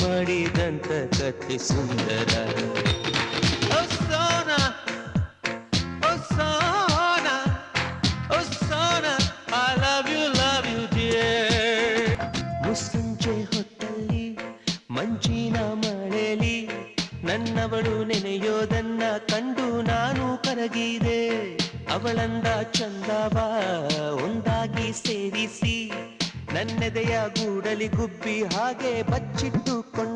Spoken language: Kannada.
ಮಾಡಿದಂತ ಕಥೆ ಸುಂದರ. ಓ ಸೋನಾ, ಓ ಸೋನಾ, ಓ Sona, I love you dear. ಮುಸ್ಸಂಜೆ ಹೊತ್ತಲ್ಲಿ ಮಂಜಿನ ಮಳೆಲಿ ನನ್ನವಳು ನೆನೆಯೋದನ್ನ ಕಂಡು ನಾನು ಕರಗಿದೆ. ಅವಳಂದ ಚಂದವ ಒಂದಾಗಿ ಸೇರಿಸಿ ನನ್ನೆದೆಯ ಗೂಡಲಿ ಗುಬ್ಬಿ ಹಾಗೆ ಬಚ್ಚಿಟ್ಟುಕೊಂಡು